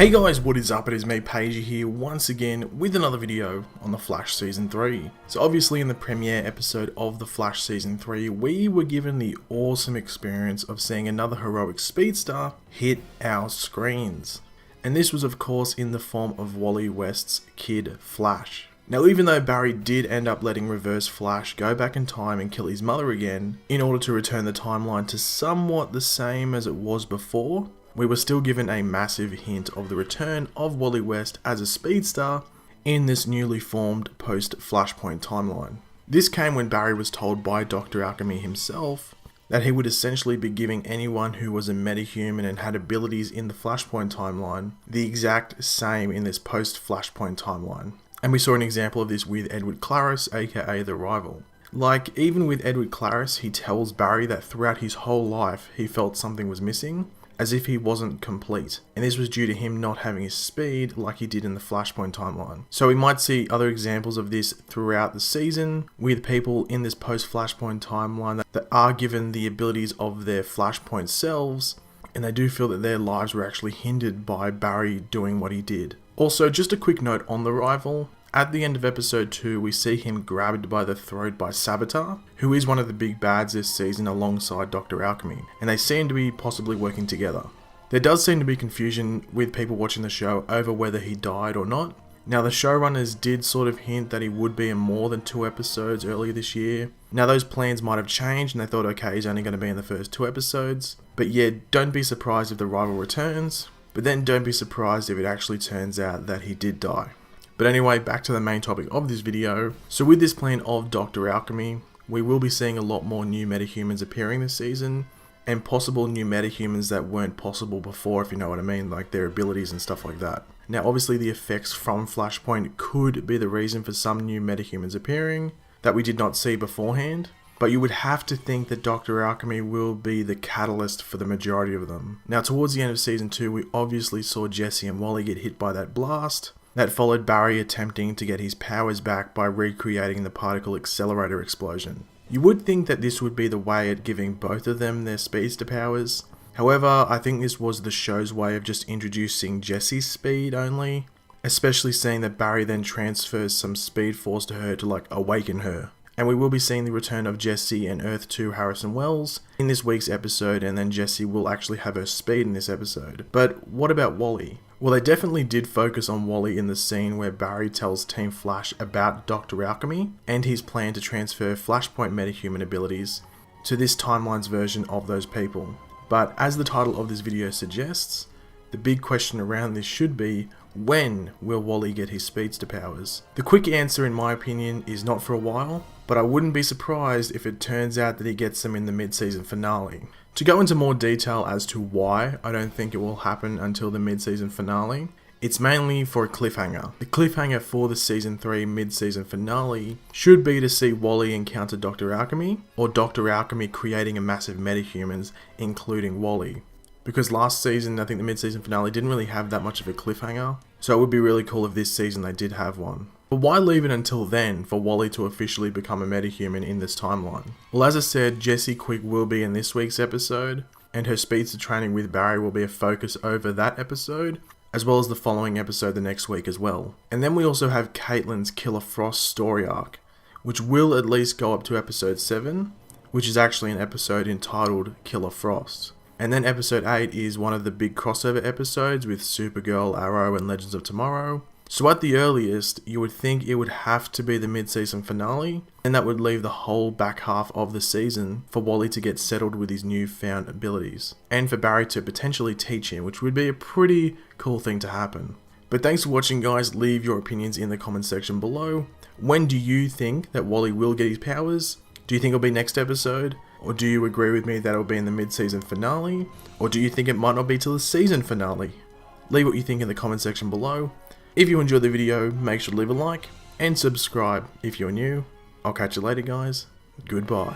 Hey guys, what is up? It is me, Paige here, once again with another video on The Flash Season 3. So obviously in the premiere episode of The Flash Season 3, we were given the awesome experience of seeing another heroic speedster hit our screens. And this was of course in the form of Wally West's kid, Flash. Now even though Barry did end up letting Reverse Flash go back in time and kill his mother again, in order to return the timeline to somewhat the same as it was before, we were still given a massive hint of the return of Wally West as a speedster in this newly formed post-Flashpoint timeline. This came when Barry was told by Dr. Alchemy himself that he would essentially be giving anyone who was a metahuman and had abilities in the Flashpoint timeline the exact same in this post-Flashpoint timeline. And we saw an example of this with Edward Claris, aka the Rival. Like, even with Edward Claris, he tells Barry that throughout his whole life he felt something was missing, as if he wasn't complete, and this was due to him not having his speed like he did in the Flashpoint timeline. So we might see other examples of this throughout the season, with people in this post-Flashpoint timeline that are given the abilities of their Flashpoint selves, and they do feel that their lives were actually hindered by Barry doing what he did. Also, just a quick note on the Rival. At the end of episode 2, we see him grabbed by the throat by Savitar, who is one of the big bads this season alongside Dr. Alchemy, and they seem to be possibly working together. There does seem to be confusion with people watching the show over whether he died or not. Now the showrunners did sort of hint that he would be in more than 2 episodes earlier this year. Now those plans might have changed and they thought, okay, he's only going to be in the first 2 episodes. But yeah, don't be surprised if the Rival returns, but then don't be surprised if it actually turns out that he did die. But anyway, back to the main topic of this video. So with this plan of Dr. Alchemy, we will be seeing a lot more new metahumans appearing this season, and possible new metahumans that weren't possible before, if you know what I mean, like their abilities and stuff like that. Now obviously the effects from Flashpoint could be the reason for some new metahumans appearing that we did not see beforehand, but you would have to think that Dr. Alchemy will be the catalyst for the majority of them. Now towards the end of season 2, we obviously saw Jesse and Wally get hit by that blast. That followed Barry attempting to get his powers back by recreating the particle accelerator explosion. You would think that this would be the way at giving both of them their speedster powers. However, I think this was the show's way of just introducing Jesse's speed only, especially seeing that Barry then transfers some speed force to her to like awaken her. And we will be seeing the return of Jesse and Earth 2 Harrison Wells in this week's episode, and then Jesse will actually have her speed in this episode. But what about Wally? Well, they definitely did focus on Wally in the scene where Barry tells Team Flash about Dr. Alchemy and his plan to transfer Flashpoint metahuman abilities to this timeline's version of those people. But as the title of this video suggests, the big question around this should be, when will Wally get his speedster powers? The quick answer in my opinion is not for a while, but I wouldn't be surprised if it turns out that he gets them in the mid-season finale. To go into more detail as to why I don't think it will happen until the mid-season finale, it's mainly for a cliffhanger. The cliffhanger for the season 3 mid-season finale should be to see Wally encounter Dr. Alchemy, or Dr. Alchemy creating a massive metahumans, including Wally. Because last season, I think the mid-season finale didn't really have that much of a cliffhanger, so it would be really cool if this season they did have one. But why leave it until then for Wally to officially become a metahuman in this timeline? Well, as I said, Jessie Quick will be in this week's episode, and her speedster training with Barry will be a focus over that episode, as well as the following episode the next week as well. And then we also have Caitlin's Killer Frost story arc, which will at least go up to episode 7, which is actually an episode entitled Killer Frost. And then episode 8 is one of the big crossover episodes with Supergirl, Arrow, and Legends of Tomorrow. So at the earliest, you would think it would have to be the mid-season finale, and that would leave the whole back half of the season for Wally to get settled with his newfound abilities, and for Barry to potentially teach him, which would be a pretty cool thing to happen. But thanks for watching guys, leave your opinions in the comment section below. When do you think that Wally will get his powers? Do you think it'll be next episode? Or do you agree with me that it'll be in the mid-season finale? Or do you think it might not be till the season finale? Leave what you think in the comment section below. If you enjoyed the video, make sure to leave a like and subscribe if you're new. I'll catch you later guys. Goodbye.